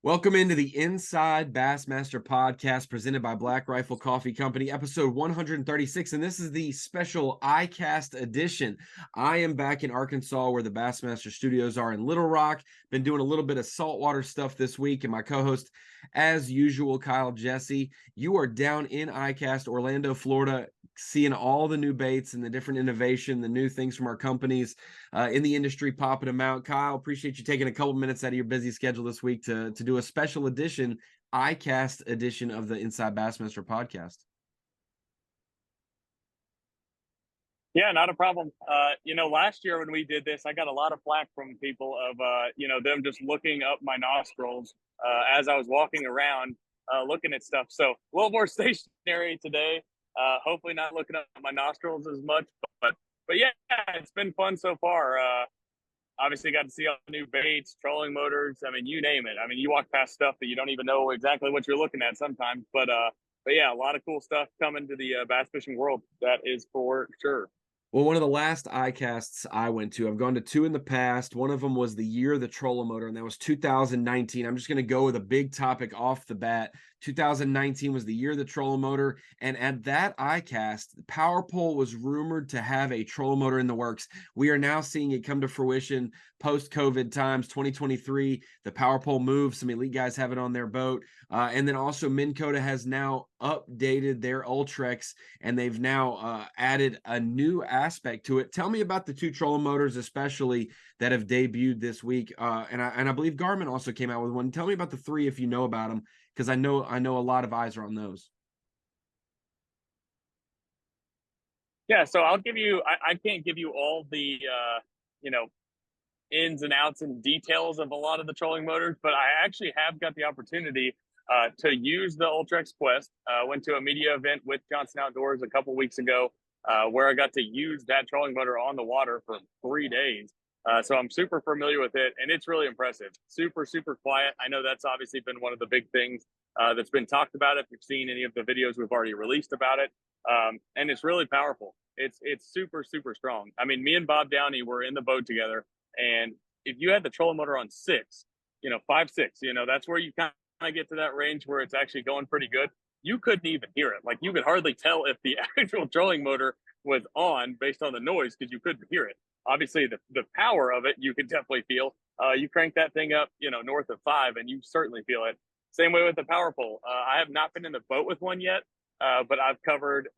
Welcome into the Inside Bassmaster Podcast presented by Black Rifle Coffee Company, episode 136, and this is the special ICAST edition. I am back in Arkansas where the Bassmaster Studios are in Little Rock. Been doing a little bit of saltwater stuff this week, and my co-host, as usual, Kyle Jessie. You are down in ICAST, Orlando, Florida, seeing all the new baits and the different innovation, the new things from our companies in the industry, popping them out. Kyle, appreciate you taking a couple minutes out of your busy schedule this week to do a special edition, ICAST edition of the Inside Bassmaster Podcast. Yeah, not a problem. Last year when we did this, I got a lot of flack from people of, them just looking up my nostrils as I was walking around looking at stuff. So a little more stationary today. Hopefully not looking up my nostrils as much, but yeah, it's been fun so far. Obviously got to see all the new baits, trolling motors. I mean, you name it. I mean, you walk past stuff that you don't even know exactly what you're looking at sometimes, but yeah, a lot of cool stuff coming to the bass fishing world. That is for sure. Well, one of the last ICASTs I went to, I've gone to two in the past. One of them was the year of the trolling motor, and that was 2019. I'm just going to go with a big topic off the bat. 2019 was the year of the trolling motor, and at that ICAST, Power Pole was rumored to have a trolling motor in the works. We are now seeing it come to fruition post-COVID times, 2023. The Power Pole moved. Some elite guys have it on their boat. And then also Minn Kota has now updated their Ultrex, and they've now added a new aspect to it. Tell me about the two trolling motors, especially that have debuted this week. And I believe Garmin also came out with one. Tell me about the three if you know about them, because I know a lot of eyes are on those. Yeah, so I'll give you. I can't give you all the ins and outs and details of a lot of the trolling motors, but I actually have got the opportunity to use the Ultrex Quest. Went to a media event with Johnson Outdoors a couple weeks ago where I got to use that trolling motor on the water for 3 days. So I'm super familiar with it, and it's really impressive. Super, super quiet. I know that's obviously been one of the big things that's been talked about if you've seen any of the videos we've already released about it. And it's really powerful. It's super, super strong. I mean, me and Bob Downey were in the boat together, and if you had the trolling motor on 6, 5, 6, that's where you kind of get to that range where it's actually going pretty good. You couldn't even hear it. Like, you could hardly tell if the actual trolling motor was on based on the noise because you couldn't hear it. Obviously, the power of it, you could definitely feel. You crank that thing up, north of 5, and you certainly feel it. Same way with the power pole. I have not been in the boat with one yet, but I've covered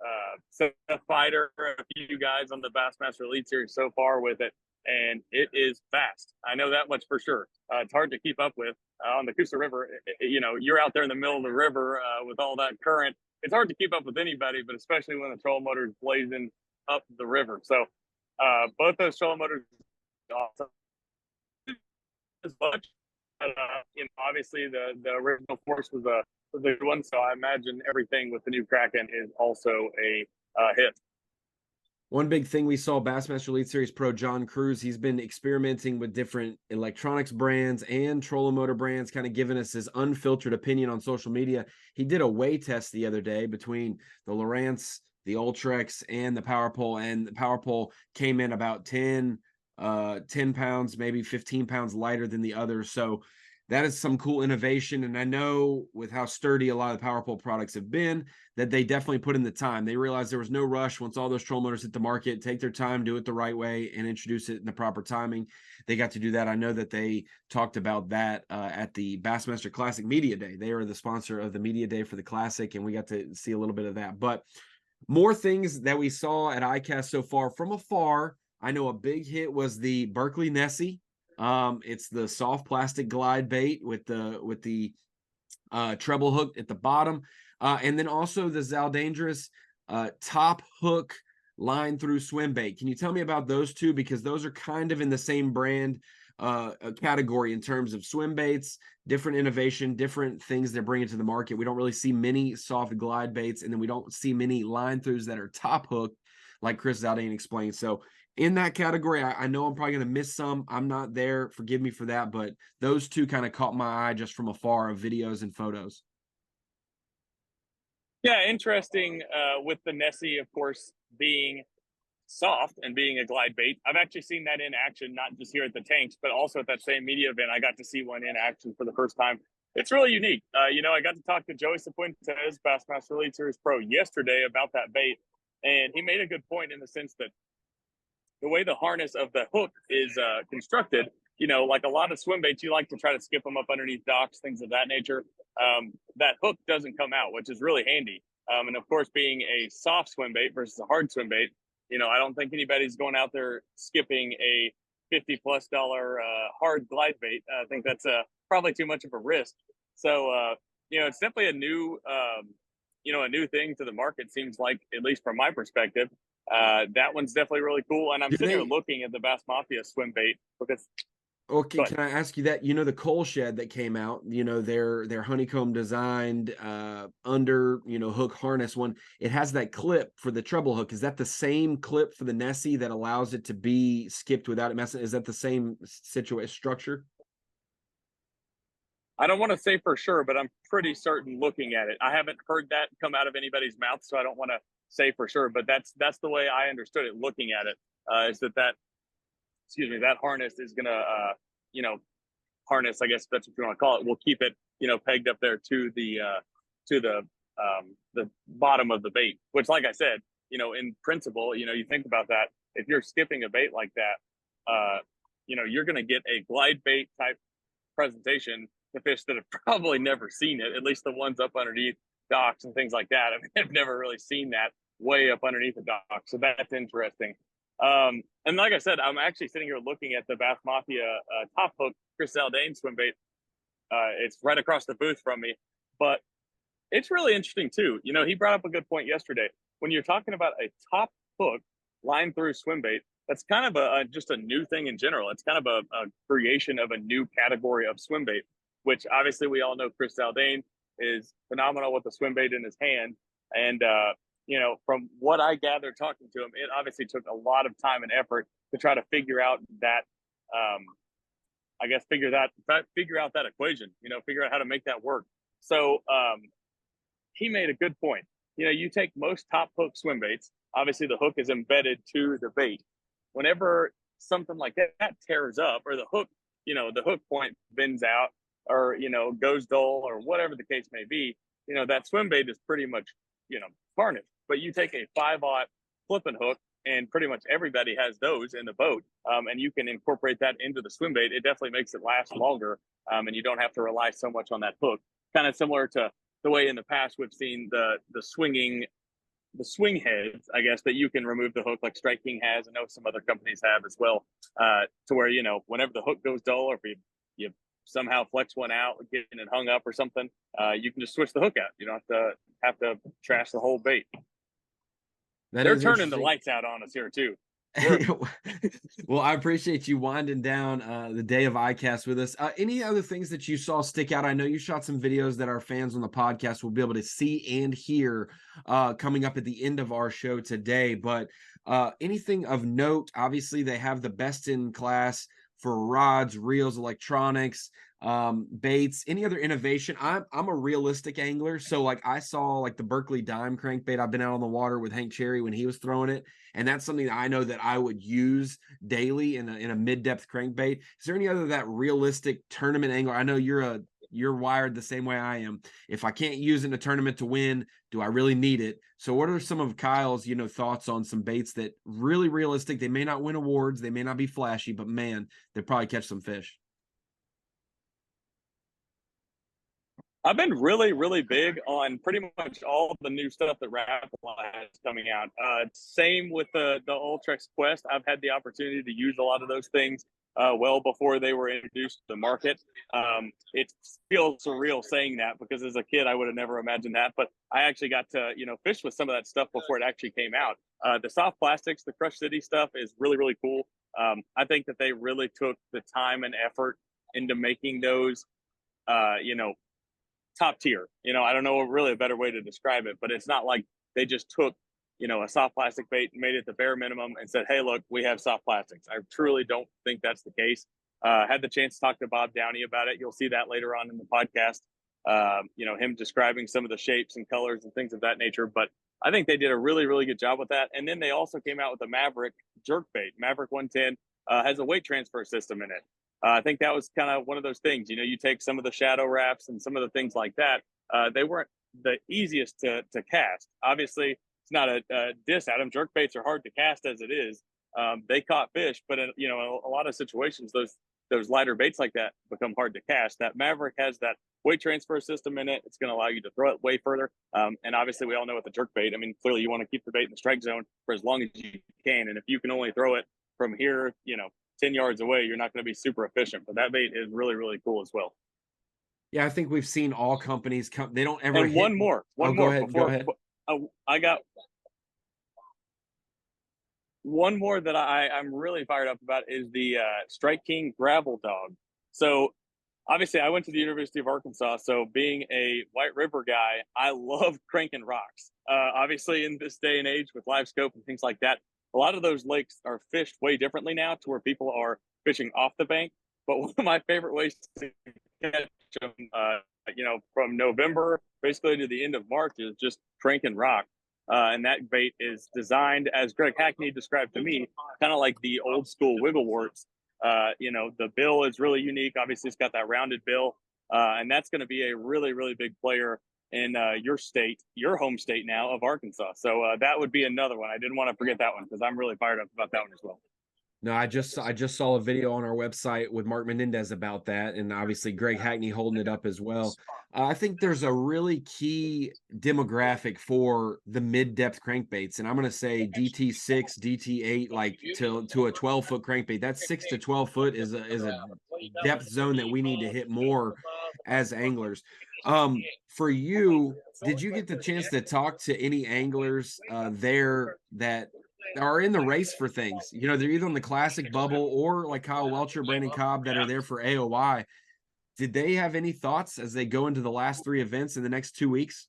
Seth Fighter, a few guys on the Bassmaster Elite Series so far with it, and it is fast. I know that much for sure. It's hard to keep up with on the Coosa River. You're out there in the middle of the river with all that current. It's hard to keep up with anybody, but especially when the trolling motor is blazing up the river. So both those trolling motors are awesome. As much, but obviously the original Force was a good one, so I imagine everything with the new Kraken is also a hit. One big thing we saw, Bassmaster Elite Series Pro John Cruz, he's been experimenting with different electronics brands and trolling motor brands, kind of giving us his unfiltered opinion on social media. He did a weigh test the other day between the Lowrance, the Ultrex, and the Power Pole, and the Power Pole came in about 10 pounds, maybe 15 pounds lighter than the others. So that is some cool innovation. And I know with how sturdy a lot of the Power Pole products have been, that they definitely put in the time. They realized there was no rush once all those troll motors hit the market. Take their time, do it the right way, and introduce it in the proper timing. They got to do that. I know that they talked about that at the Bassmaster Classic Media Day. They are the sponsor of the Media Day for the Classic, and we got to see a little bit of that. But more things that we saw at ICAST so far from afar. I know a big hit was the Berkeley Nessie. It's the soft plastic glide bait with the treble hook at the bottom. And then also the Zaldain top hook line through swim bait. Can you tell me about those two? Because those are kind of in the same brand category in terms of swim baits, different innovation, different things they're bringing to the market. We don't really see many soft glide baits, and then we don't see many line throughs that are top hook, like Chris Zaldain explained. So in that category, I know I'm probably going to miss some. I'm not there. Forgive me for that. But those two kind of caught my eye just from afar of videos and photos. Yeah, interesting with the Nessie, of course, being soft and being a glide bait. I've actually seen that in action, not just here at the tanks, but also at that same media event. I got to see one in action for the first time. It's really unique. I got to talk to Joey Cifuentes, Bassmaster Elite Series Pro, yesterday about that bait, and he made a good point in the sense that the way the harness of the hook is constructed, like a lot of swim baits, you like to try to skip them up underneath docks, things of that nature. That hook doesn't come out, which is really handy. And of course, being a soft swim bait versus a hard swim bait, I don't think anybody's going out there skipping a $50+ hard glide bait. I think that's probably too much of a risk. So, it's definitely a new thing to the market, seems like, at least from my perspective. That one's definitely really cool. And I'm sitting here looking at the Bass Mafia swim bait because. Okay, can I ask you that? The coal shed that came out, their honeycomb designed under, hook harness one. It has that clip for the treble hook. Is that the same clip for the Nessie that allows it to be skipped without it messing? Is that the same structure? I don't want to say for sure, but I'm pretty certain looking at it. I haven't heard that come out of anybody's mouth, so I don't want to say for sure, but that's the way I understood it looking at it, is that harness is going to, harness, I guess that's what you want to call it, will keep it, pegged up there to the bottom of the bait, which, like I said, in principle, you think about that. If you're skipping a bait like that, you're going to get a glide bait type presentation to fish that have probably never seen it, at least the ones up underneath docks and things like that. I mean, I've never really seen that way up underneath the dock. So that's interesting. And like I said, I'm actually sitting here looking at the Bass Mafia top hook Chris Zaldain swim bait. It's right across the booth from me, but it's really interesting too. He brought up a good point yesterday. When you're talking about a top hook line through swim bait, that's kind of just a new thing in general. It's kind of a creation of a new category of swim bait, which obviously we all know Chris Zaldain is phenomenal with the swim bait in his hand. And, from what I gathered talking to him, it obviously took a lot of time and effort to try to figure out that, figure out that equation, figure out how to make that work. So he made a good point. You take most top hook swim baits, obviously the hook is embedded to the bait. Whenever something like that tears up, or the hook point bends out, or, goes dull, or whatever the case may be, that swim bait is pretty much, tarnished. But you take a 5/0 flipping hook, and pretty much everybody has those in the boat, and you can incorporate that into the swim bait. It definitely makes it last longer, and you don't have to rely so much on that hook. Kind of similar to the way in the past we've seen the swing heads, I guess, that you can remove the hook, like Strike King has. I know some other companies have as well, to where, whenever the hook goes dull, or if you somehow flex one out, getting it hung up or something, you can just switch the hook out. You don't have to trash the whole bait. They're turning the lights out on us here too. Well, I appreciate you winding down the day of ICAST with us. Any other things that you saw stick out? I know you shot some videos that our fans on the podcast will be able to see and hear coming up at the end of our show today, but anything of note? Obviously, they have the best in class for rods, reels, electronics, baits. Any other innovation? I'm a realistic angler, so like I saw like the Berkeley dime crankbait. I've been out on the water with Hank Cherry when he was throwing it, and that's something that I know that I would use daily in a mid-depth crankbait. Is there any other that realistic tournament angler? I know you're wired the same way I am. If I can't use it in a tournament to win, do I really need it? So what are some of Kyle's, thoughts on some baits that really realistic? They may not win awards, they may not be flashy, but man, they probably catch some fish. I've been really, really big on pretty much all the new stuff that Rapala has coming out. Same with the Ultrex Quest. I've had the opportunity to use a lot of those things well before they were introduced to the market. It feels surreal saying that, because as a kid, I would have never imagined that. But I actually got to, fish with some of that stuff before it actually came out. The soft plastics, the Crush City stuff is really, really cool. I think that they really took the time and effort into making those, top tier. I don't know really a better way to describe it, but it's not like they just took, a soft plastic bait and made it the bare minimum and said, hey, look, we have soft plastics. I truly don't think that's the case. Had the chance to talk to Bob Downey about it. You'll see that later on in the podcast. Him describing some of the shapes and colors and things of that nature. But I think they did a really, really good job with that. And then they also came out with the Maverick jerk bait. Maverick 110 has a weight transfer system in it. I think that was kind of one of those things. You take some of the shadow wraps and some of the things like that. They weren't the easiest to cast. Obviously, it's not a diss at them. Jerk baits are hard to cast as it is. They caught fish, but in a lot of situations, those lighter baits like that become hard to cast. That Maverick has that weight transfer system in it. It's going to allow you to throw it way further. And obviously, we all know with the jerk bait, I mean, clearly you want to keep the bait in the strike zone for as long as you can. And if you can only throw it from here, 10 yards away, you're not going to be super efficient. But that bait is really, really cool as well. Yeah, I think we've seen all companies come. They don't ever. And one more. Go ahead. I got one more that I'm really fired up about is the Strike King Gravel Dog. So obviously, I went to the University of Arkansas. So being a White River guy, I love cranking rocks. Obviously, in this day and age with live scope and things like that, a lot of those lakes are fished way differently now to where people are fishing off the bank. But one of my favorite ways to catch them, from November basically to the end of March is just cranking rock. And that bait is designed, as Greg Hackney described to me, kind of like the old school wiggleworts. The bill is really unique. Obviously, it's got that rounded bill. And that's going to be a really, really big player in your home state now of Arkansas. So that would be another one. I didn't want to forget that one because I'm really fired up about that one as well. No, I just saw a video on our website with Mark Menendez about that, and obviously Greg Hackney holding it up as well. I think there's a really key demographic for the mid-depth crankbaits, and I'm going to say DT6, DT8, like to a 12-foot crankbait. That 6 to 12 foot is a depth zone that we need to hit more as anglers. For you, did you get the chance to talk to any anglers there that are in the race for things? They're either on the classic bubble or like Kyle Welcher, Brandon Cobb that are there for AOY. Did they have any thoughts as they go into the last 3 events in the next 2 weeks?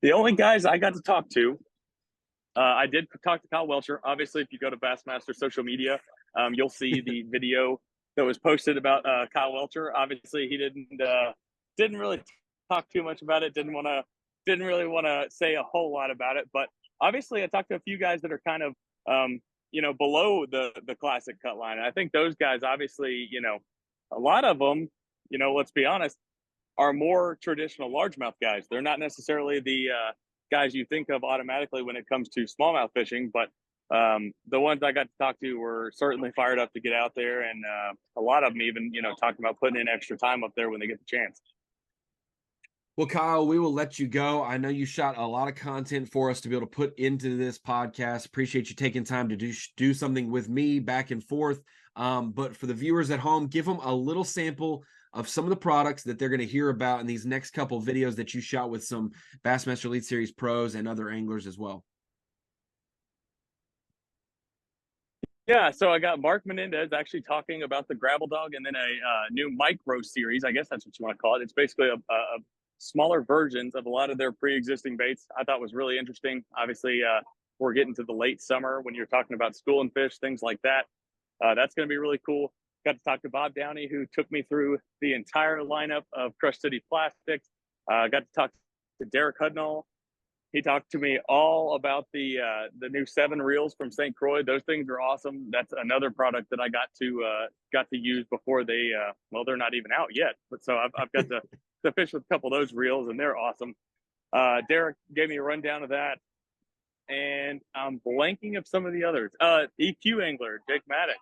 The only guys I got to talk to, I did talk to Kyle Welcher. Obviously, if you go to Bassmaster social media, you'll see the video that was posted about Kyle Welcher. Obviously, he didn't really talk too much about it. Didn't really want to say a whole lot about it. But obviously, I talked to a few guys that are kind of below the classic cut line. And I think those guys, obviously, a lot of them, let's be honest, are more traditional largemouth guys. They're not necessarily the guys you think of automatically when it comes to smallmouth fishing, but the ones I got to talk to were certainly fired up to get out there. And a lot of them even, talking about putting in extra time up there when they get the chance. Well, Kyle, we will let you go. I know you shot a lot of content for us to be able to put into this podcast. Appreciate you taking time to do something with me back and forth. But for the viewers at home, give them a little sample of some of the products that they're going to hear about in these next couple of videos that you shot with some Bassmaster Elite Series pros and other anglers as well. Yeah, so I got Mark Menendez actually talking about the Gravel Dog and then a new micro series. I guess that's what you want to call it. It's basically a smaller versions of a lot of their pre-existing baits. I thought was really interesting. Obviously, we're getting to the late summer when you're talking about school and fish, things like that. That's going to be really cool. Got to talk to Bob Downey, who took me through the entire lineup of Crush City Plastics. Got to talk to Derek Hudnall. He talked to me all about the new 7 reels from St. Croix. Those things are awesome. That's another product that I got to use before they're not even out yet. But so I've got to fish with a couple of those reels, and they're awesome. Derek gave me a rundown of that, and I'm blanking of some of the others. EQ angler Jake Maddux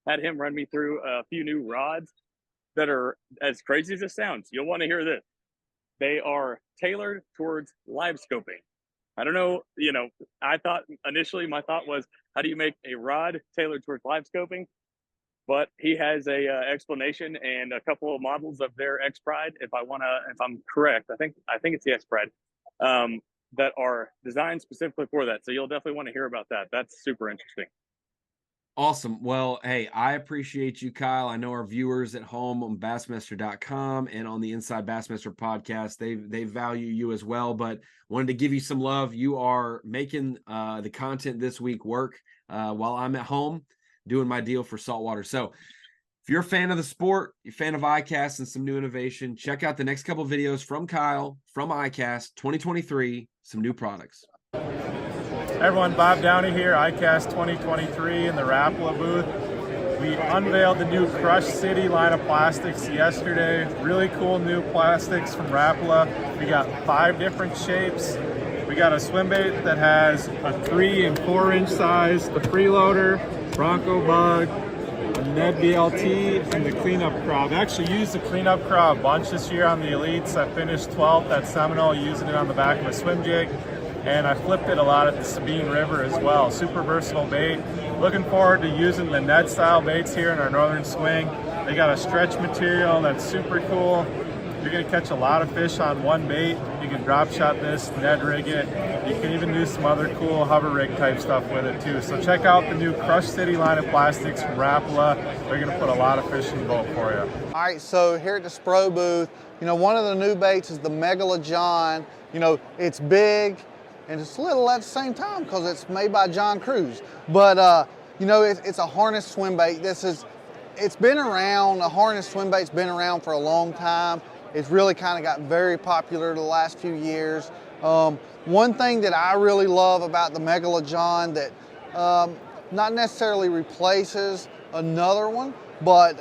had him run me through a few new rods that are as crazy as it sounds. You'll want to hear this. They are tailored towards live scoping. I don't know, I thought initially my thought was, how do you make a rod tailored towards live scoping? But he has a explanation and a couple of models of their X Pride. If I'm correct, I think it's the X Pride that are designed specifically for that. So you'll definitely want to hear about that. That's super interesting. Awesome. Well, hey, I appreciate you, Kyle. I know our viewers at home on Bassmaster.com and on the Inside Bassmaster podcast, they value you as well, but wanted to give you some love. You are making the content this week work while I'm at home doing my deal for saltwater. So if you're a fan of the sport, you're a fan of ICAST and some new innovation, check out the next couple of videos from Kyle, from ICAST 2023, some new products. Everyone, Bob Downey here, ICAST 2023 in the Rapala booth. We unveiled the new Crush City line of plastics yesterday. Really cool new plastics from Rapala. We got 5 different shapes. We got a swim bait that has a 3 and 4 inch size, the freeloader, Bronco Bug, a Ned BLT, and the cleanup craw. I've actually used the cleanup craw a bunch this year on the Elites. I finished 12th at Seminole using it on the back of a swim jig, and I flipped it a lot at the Sabine River as well. Super versatile bait. Looking forward to using the Ned style baits here in our northern swing. They got a stretch material that's super cool. You're gonna catch a lot of fish on one bait. You can drop shot this, Ned rig it. You can even do some other cool hover rig type stuff with it too. So check out the new Crush City line of plastics from Rapala. They're gonna put a lot of fish in the boat for you. All right, so here at the Spro booth, one of the new baits is the Megala John. It's big and it's little at the same time because it's made by John Crews. But it's a harness swim bait. It's been around, a harness swim bait's been around for a long time. It's really kind of got very popular the last few years. One thing that I really love about the Megala John that not necessarily replaces another one, but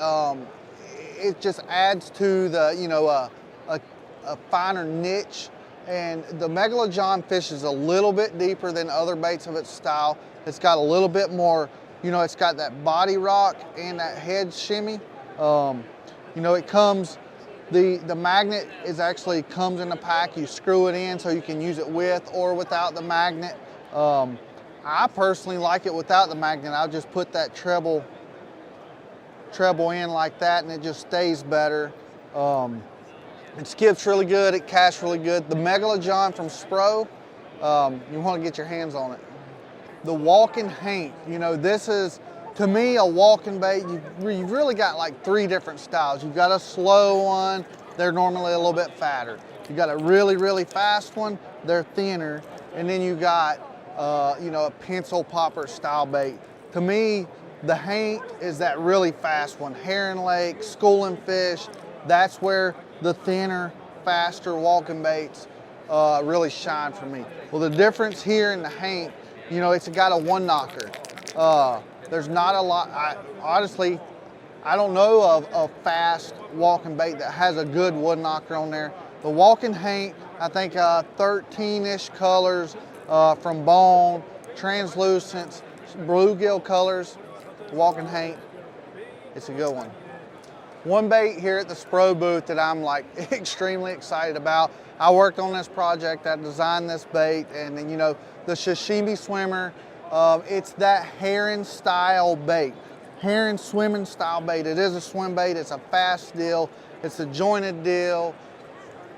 it just adds to the, a finer niche. And the Megala John fishes a little bit deeper than other baits of its style. It's got a little bit more, it's got that body rock and that head shimmy. It comes, the magnet comes in a pack. You screw it in so you can use it with or without the magnet. I personally like it without the magnet. I'll just put that treble in like that and it just stays better. It skips really good, it casts really good. The Megala John from Spro, you want to get your hands on it. The walking haint, this is, to me, a walking bait. You've really got like 3 different styles. You've got a slow one, they're normally a little bit fatter. You've got a really, really fast one, they're thinner. And then you got, a pencil popper style bait. To me, the haint is that really fast one. Heron Lake, schooling fish, that's where the thinner, faster walking baits really shine for me. Well, the difference here in the haint, it's got a one knocker. There's not a lot, honestly, I don't know of a fast walking bait that has a good wood knocker on there. The walking haint, I think 13-ish colors from bone, translucent, bluegill colors. Walking haint, it's a good one. One bait here at the Spro booth that I'm extremely excited about. I worked on this project, I designed this bait, and then the sashimi swimmer, it's that heron style bait. Heron swimming style bait. It is a swim bait, it's a fast deal, it's a jointed deal,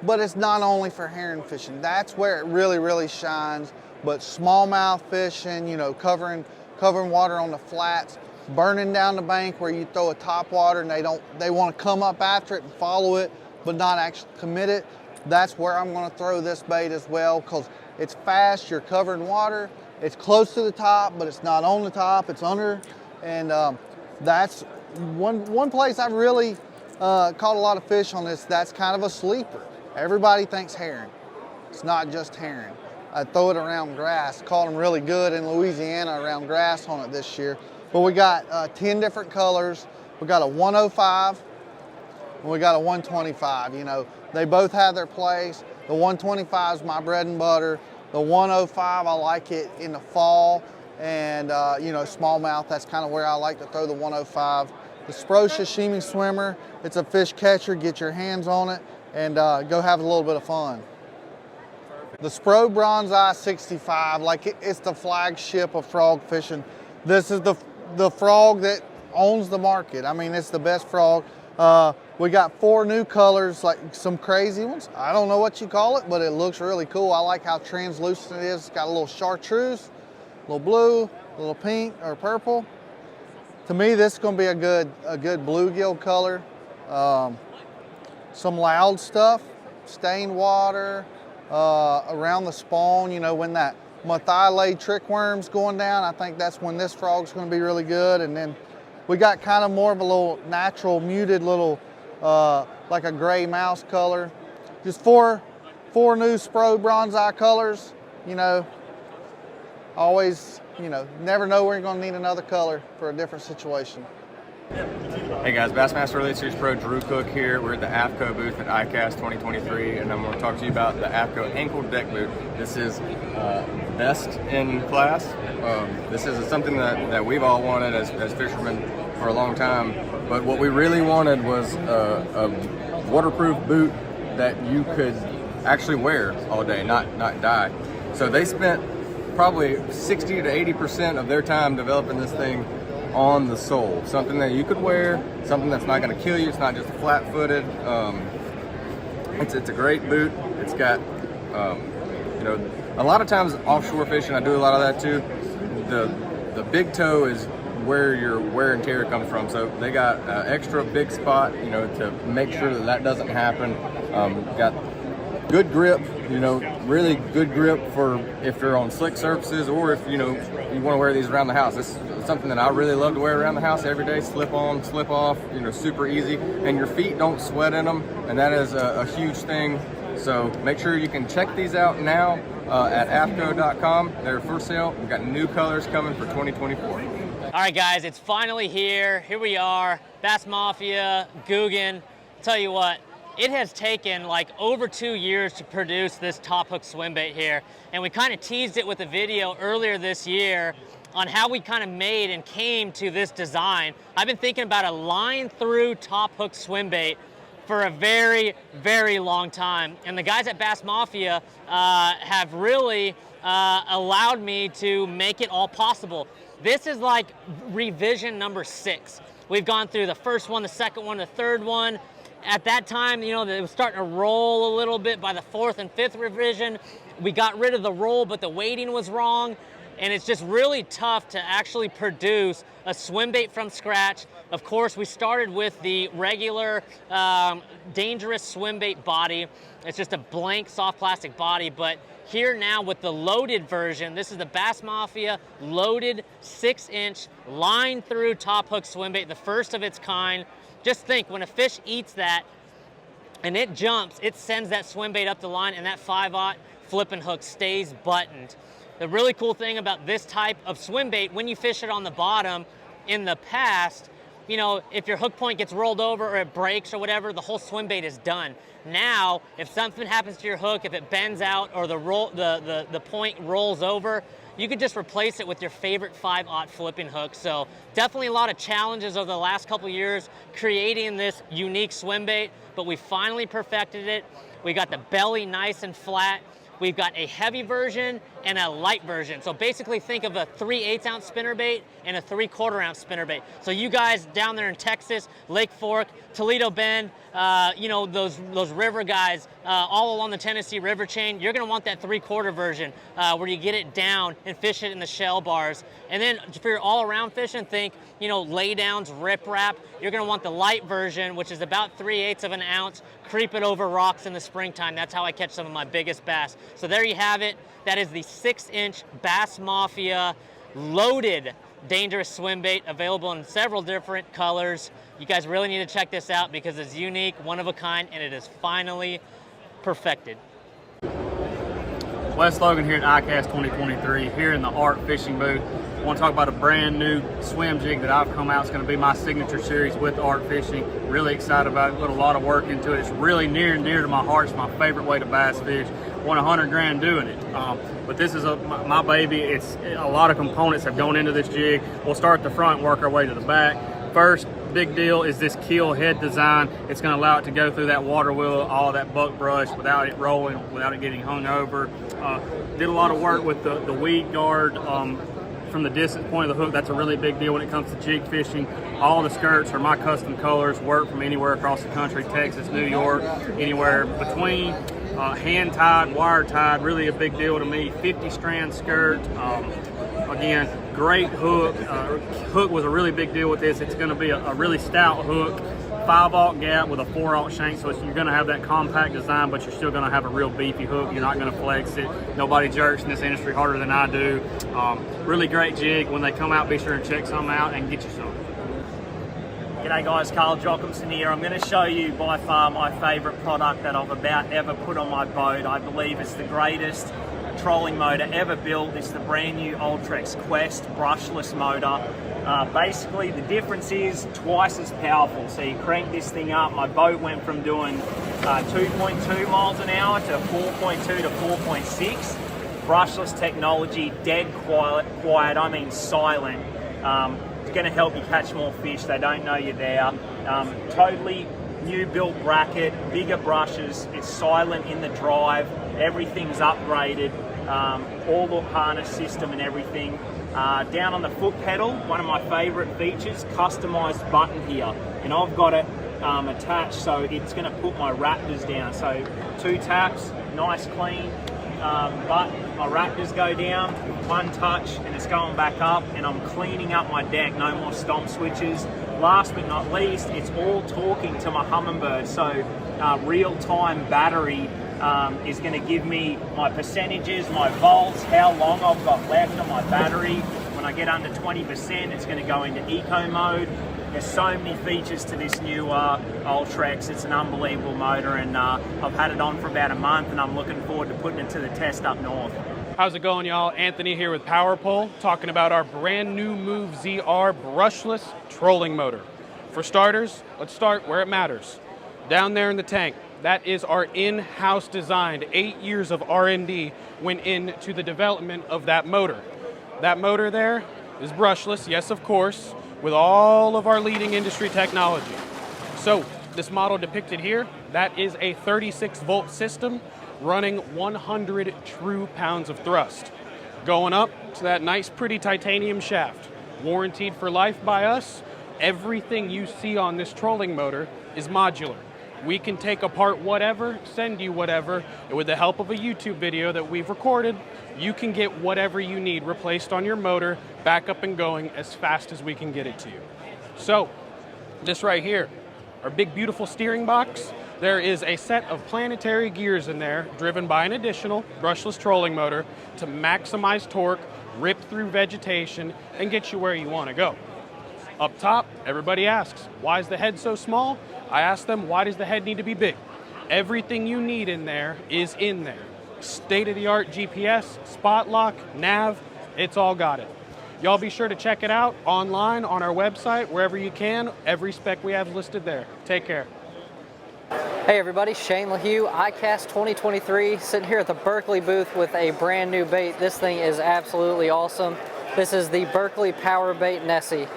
but it's not only for heron fishing. That's where it really, really shines. But smallmouth fishing, covering water on the flats, burning down the bank where you throw a top water and they want to come up after it and follow it, but not actually commit it. That's where I'm going to throw this bait as well, because it's fast, you're covering water, it's close to the top, but it's not on the top, it's under. And that's one place I've really caught a lot of fish on this. That's kind of a sleeper. Everybody thinks herring. It's not just herring. I throw it around grass. Caught them really good in Louisiana around grass on it this year. But we got 10 different colors. We got a 105 and we got a 125. They both have their place. The 125 is my bread and butter. The 105, I like it in the fall. And smallmouth, that's kind of where I like to throw the 105. The Spro Sashimi Swimmer, it's a fish catcher. Get your hands on it and go have a little bit of fun. The Spro Bronze Eye 65, it's the flagship of frog fishing. This is the frog that owns the market. I mean, it's the best frog. We got 4 new colors, like some crazy ones. I don't know what you call it, but it looks really cool. I like how translucent it is. It's got a little chartreuse, a little blue, a little pink or purple. To me, this is gonna be a good bluegill color. Some loud stuff, stained water, around the spawn, when that methylate trick worm's going down, I think that's when this frog's going to be really good. And then we got kind of more of a little natural muted little, like a gray mouse color. Just four new Spro Bronze Eye colors, always, you know, never know where you're going to need another color for a different situation. Hey guys, Bassmaster Elite Series Pro Drew Cook here. We're at the AFCO booth at ICAST 2023, and I'm going to talk to you about the AFCO ankle deck boot. This is best in class. This is something that we've all wanted as fishermen for a long time, but what we really wanted was a waterproof boot that you could actually wear all day, not dye. So they spent probably 60 to 80% of their time developing this thing on the sole, something that you could wear, something that's not going to kill you. It's not just flat-footed. It's a great boot. It's got, you know, a lot of times offshore fishing, I do a lot of that too. The big toe is where your wear and tear comes from. So they got an extra big spot, you know, to make sure that doesn't happen. Got good grip, you know, really good grip for if you're on slick surfaces, or if, you know, you want to wear these around the house. This is something that I really love to wear around the house every day. Slip on, slip off, you know, super easy. And your feet don't sweat in them, and that is a huge thing. So make sure you can check these out now at afco.com. They're for sale. We've got new colors coming for 2024. All right, guys, it's finally here. Here we are, Bass Mafia, Guggen. Tell you what, it has taken like over 2 years to produce this top hook swim bait here. And we kind of teased it with a video earlier this year on how we kind of made and came to this design. I've been thinking about a line through top hook swim bait for a very, very long time. And the guys at Bass Mafia have really allowed me to make it all possible. This is like revision number 6. We've gone through the first one, the second one, the third one. At that time, you know, it was starting to roll a little bit. By the 4th and 5th revision, we got rid of the roll, but the weighting was wrong. And it's just really tough to actually produce a swim bait from scratch. Of course, we started with the regular dangerous swim bait body. It's just a blank soft plastic body, but here now with the loaded version, this is the Bass Mafia loaded 6-inch line through top hook swim bait, the first of its kind. Just think, when a fish eats that and it jumps, it sends that swim bait up the line, and that 5/0 flipping hook stays buttoned. The really cool thing about this type of swim bait, when you fish it on the bottom, in the past, you know, if your hook point gets rolled over or it breaks or whatever, the whole swim bait is done. Now, if something happens to your hook, if it bends out or the point rolls over, you could just replace it with your favorite 5/0 flipping hook. So definitely a lot of challenges over the last couple years creating this unique swim bait, but we finally perfected it. We got the belly nice and flat. We've got a heavy version and a light version. So basically think of a 3/8 ounce spinnerbait and a 3/4 ounce spinnerbait. So you guys down there in Texas, Lake Fork, Toledo Bend, you know, those river guys all along the Tennessee River chain, you're gonna want that 3/4 version where you get it down and fish it in the shell bars. And then for your all around fishing, think, you know, laydowns, rip wrap, you're gonna want the light version, which is about 3/8 of an ounce, creep it over rocks in the springtime. That's how I catch some of my biggest bass. So there you have it. That is the 6-inch Bass Mafia loaded dangerous swim bait, available in several different colors. You guys really need to check this out because it's unique, one of a kind, and it is finally perfected. Wes Logan here at ICAST 2023, here in the Art Fishing booth. I want to talk about a brand new swim jig that I've come out. It's going to be my signature series with Art Fishing. Really excited about it, put a lot of work into it. It's really near and dear to my heart. It's my favorite way to bass fish. Won $100 grand doing it. But this is my baby. It's a lot of components have gone into this jig. We'll start at the front and work our way to the back. First big deal is this keel head design. It's going to allow it to go through that water wheel, all that buck brush without it rolling, without it getting hung over. Did a lot of work with the weed guard from the distance point of the hook. That's a really big deal when it comes to jig fishing. All the skirts are my custom colors, work from anywhere across the country, Texas, New York, anywhere between. Hand tied, wire tied, really a big deal to me. 50 strand skirt. Again, great hook. Hook was a really big deal with this. It's going to be a really stout hook, 5/0 gap with a 4/0 shank. So you're going to have that compact design, but you're still going to have a real beefy hook. You're not going to flex it. Nobody jerks in this industry harder than I do. Really great jig. When they come out, be sure and check some out and get you some. G'day guys, Carl Jocumsen here. I'm going to show you by far my favourite product that I've about ever put on my boat. I believe it's the greatest trolling motor ever built. It's the brand new Ultrex Quest brushless motor. Basically, the difference is twice as powerful. So you crank this thing up. My boat went from doing 2.2 miles an hour to 4.2 to 4.6. Brushless technology, dead quiet, I mean silent. It's going to help you catch more fish. They don't know you're there. Totally new built bracket, bigger brushes. It's silent in the drive. Everything's upgraded. All the harness system and everything. Down on the foot pedal, one of my favorite features, customized button here. And I've got it attached, so it's going to put my raptors down. So 2 taps, nice clean button. My raptors go down, 1 touch, and it's going back up, and I'm cleaning up my deck. No more stomp switches. Last but not least, it's all talking to my Humminbird. So real-time battery is going to give me my percentages, my volts, how long I've got left on my battery. When I get under 20%, it's going to go into eco mode. There's so many features to this new Ultrex. It's an unbelievable motor, and I've had it on for about a month, and I'm looking forward to putting it to the test up north. How's it going, y'all? Anthony here with PowerPole, talking about our brand new Move ZR brushless trolling motor. For starters, let's start where it matters. Down there in the tank, that is our in-house designed. 8 years of R&D went into the development of that motor. That motor there is brushless, yes, of course, with all of our leading industry technology. So this model depicted here, that is a 36-volt system running 100 true pounds of thrust. Going up to that nice, pretty titanium shaft. Warranted for life by us. Everything you see on this trolling motor is modular. We can take apart whatever, send you whatever, and with the help of a YouTube video that we've recorded, you can get whatever you need replaced on your motor, back up and going as fast as we can get it to you. So, this right here, our big beautiful steering box, there is a set of planetary gears in there driven by an additional brushless trolling motor to maximize torque, rip through vegetation, and get you where you want to go. Up top, everybody asks, why is the head so small? I ask them, why does the head need to be big? Everything you need in there is in there. State-of-the-art GPS, spot lock, nav, it's all got it. Y'all be sure to check it out online on our website, wherever you can. Every spec we have listed there. Take care. Hey everybody, Shane LeHew, ICAST 2023, sitting here at the Berkeley booth with a brand new bait. This thing is absolutely awesome. This is the Berkeley Power Bait Nessie.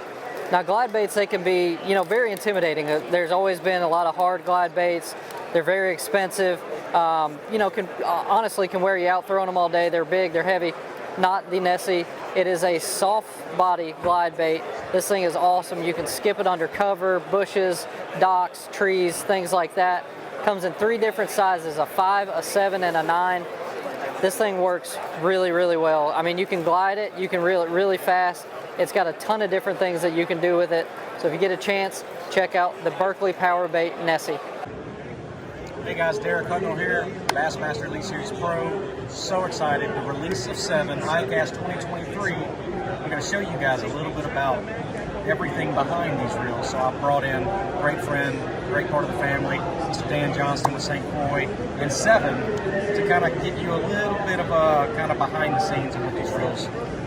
Now glide baits, they can be, very intimidating. There's always been a lot of hard glide baits. They're very expensive. Honestly can wear you out throwing them all day. They're big, they're heavy. Not the Nessie. It is a soft body glide bait. This thing is awesome. You can skip it under cover, bushes, docks, trees, things like that. Comes in 3 different sizes, a 5, a 7, and a 9. This thing works really, really well. I mean, you can glide it, you can reel it really fast. It's got a ton of different things that you can do with it. So if you get a chance, check out the Berkeley Power Bait Nessie. Hey guys, Hudnall here, Bassmaster Elite Series Pro. So excited, the release of 7, ICAST 2023. I'm going to show you guys a little bit about everything behind these reels. So I brought in a great friend, great part of the family, Mr. Dan Johnston with St. Croix, and 7 to kind of give you a little bit of a kind of behind the scenes of what these reels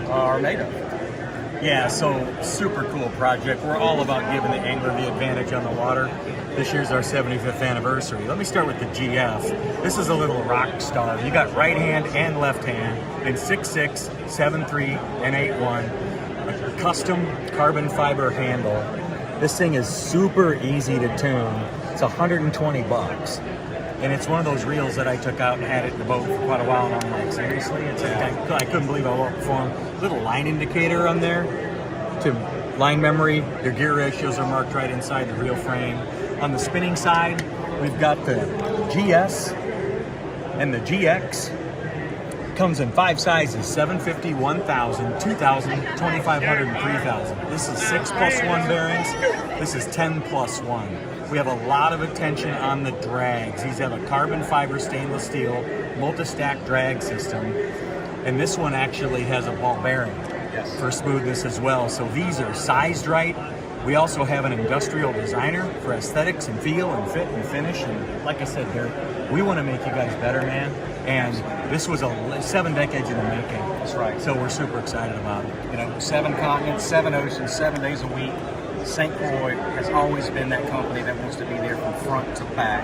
are made of. Yeah, so super cool project. We're all about giving the angler the advantage on the water. This year's our 75th anniversary. Let me start with the GF. This is a little rock star. You got right hand and left hand in 6.6, 7.3, and 8.1. A custom carbon fiber handle. This thing is super easy to tune. It's $120. And it's one of those reels that I took out and had it in the boat for quite a while, and I'm like, seriously? I couldn't believe how well it performed. Little line indicator on there to line memory. Your gear ratios are marked right inside the reel frame. On the spinning side, we've got the GS and the GX. Comes in 5 sizes, 750, 1000, 2000, 2500, and 3000. This is 6+1 bearings. This is 10+1. We have a lot of attention on the drags. These have a carbon fiber stainless steel multi-stack drag system. And this one actually has a ball bearing for smoothness as well. So these are sized right. We also have an industrial designer for aesthetics and feel and fit and finish. And like I said, Derek, we want to make you guys better, man. And this was 7 decades in the making. That's right. So we're super excited about it. You know, 7 continents, 7 oceans, 7 days a week. St. Croix has always been that company that wants to be there from front to back.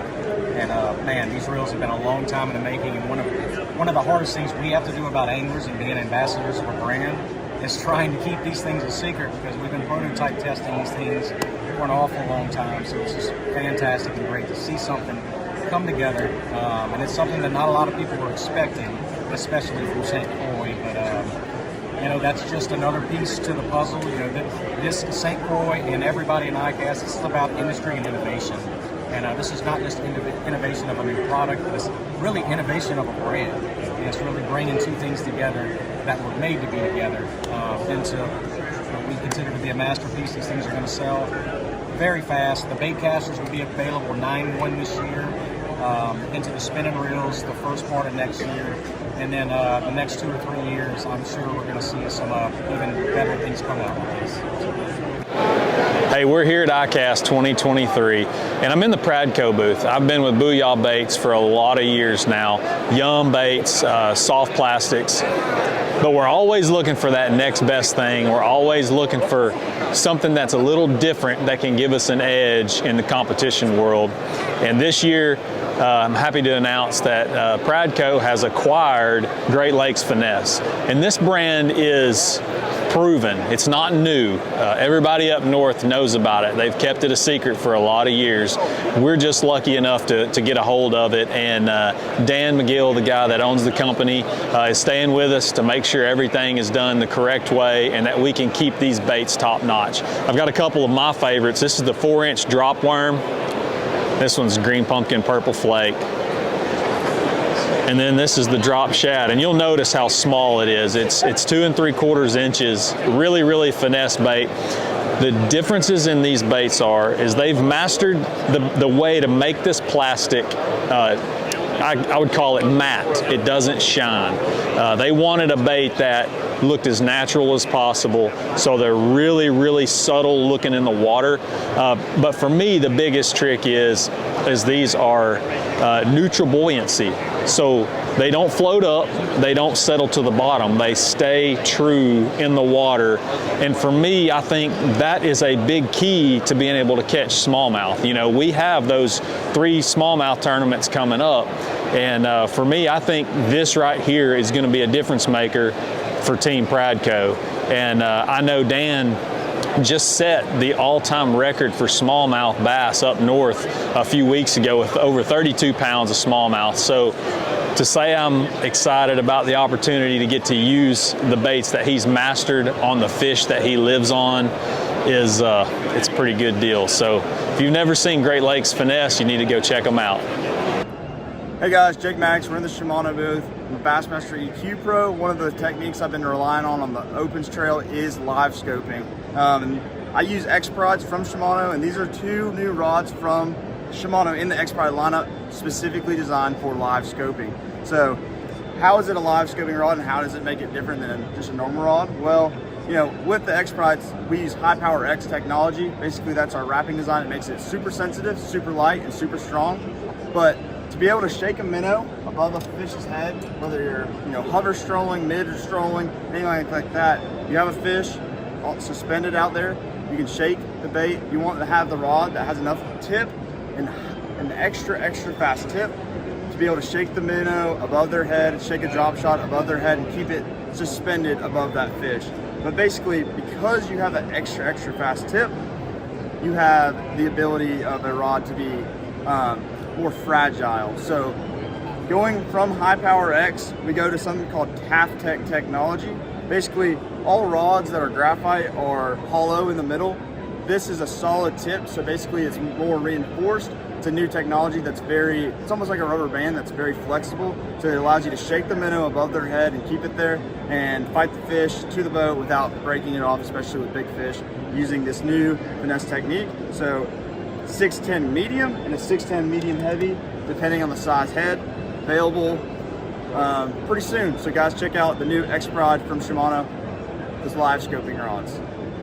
And man, these reels have been a long time in the making. And one of the hardest things we have to do about anglers and being ambassadors of a brand is trying to keep these things a secret, because we've been prototype testing these things for an awful long time. So it's just fantastic and great to see something come together. And it's something that not a lot of people were expecting, especially from St. Croix. But you know, that's just another piece to the puzzle. You know, this St. Croix and everybody in ICAST, this is about industry and innovation. And this is not just innovation of a new product, but it's really innovation of a brand. And it's really bringing two things together that were made to be together into what we consider to be a masterpiece. These things are going to sell very fast. The bait casters will be available 9/1 this year, into the spinning reels the first part of next year. And then the next 2 or 3 years, I'm sure we're going to see some even better things come out of this. Hey, we're here at ICAST 2023, and I'm in the Pradco booth. I've been with Booyah Baits for a lot of years now. Yum baits, soft plastics, but we're always looking for that next best thing. We're always looking for something that's a little different that can give us an edge in the competition world. And this year, I'm happy to announce that Pradco has acquired Great Lakes Finesse. And this brand is proven. It's not new. Everybody up north knows about it. They've kept it a secret for a lot of years. We're just lucky enough to get a hold of it. And Dan McGill, the guy that owns the company, is staying with us to make sure everything is done the correct way and that we can keep these baits top notch. I've got a couple of my favorites. This is the 4-inch drop worm. This one's green pumpkin purple flake. And then this is the drop shad, and you'll notice how small it is. It's 2 3/4 inches, really finesse bait. The differences in these baits is they've mastered the way to make this plastic, I would call it matte. It doesn't shine. They wanted a bait that looked as natural as possible, so they're really subtle looking in the water. But for me, the biggest trick is these are neutral buoyancy. So they don't float up, they don't settle to the bottom, they stay true in the water. And for me, I think that is a big key to being able to catch smallmouth. You know, we have those 3 smallmouth tournaments coming up, and for me, I think this right here is going to be a difference maker for Team Pradco. And I know Dan just set the all-time record for smallmouth bass up north a few weeks ago with over 32 pounds of smallmouth. So to say I'm excited about the opportunity to get to use the baits that he's mastered on the fish that he lives on is it's a pretty good deal. So if you've never seen Great Lakes Finesse, you need to go check them out. Hey guys, Jake Maddux. We're in the Shimano booth. I'm a Bassmaster EQ Pro. One of the techniques I've been relying on the opens trail is live scoping. I use X-Prods from Shimano, and these are 2 new rods from Shimano in the X-Prod lineup specifically designed for live scoping. So how is it a live scoping rod, and how does it make it different than just a normal rod? Well, you know, with the X-Prods, we use high power X technology. Basically, that's our wrapping design. It makes it super sensitive, super light, and super strong. But to be able to shake a minnow above a fish's head, whether you're hover strolling, mid or strolling, anything like that, you have a fish suspended out there, you can shake the bait. You want to have the rod that has enough tip and an extra fast tip to be able to shake the minnow above their head, shake a drop shot above their head, and keep it suspended above that fish. But basically, because you have that extra fast tip, you have the ability of a rod to be more fragile. So going from high power X, we go to something called Taftech technology. Basically, all rods that are graphite are hollow in the middle. This is a solid tip, so basically it's more reinforced. It's a new technology that's it's almost like a rubber band that's very flexible. So it allows you to shake the minnow above their head and keep it there and fight the fish to the boat without breaking it off, especially with big fish, using this new finesse technique. So 610 medium and a 610 medium heavy, depending on the size head, available pretty soon. So guys, check out the new X-Prod from Shimano, those live scoping rods.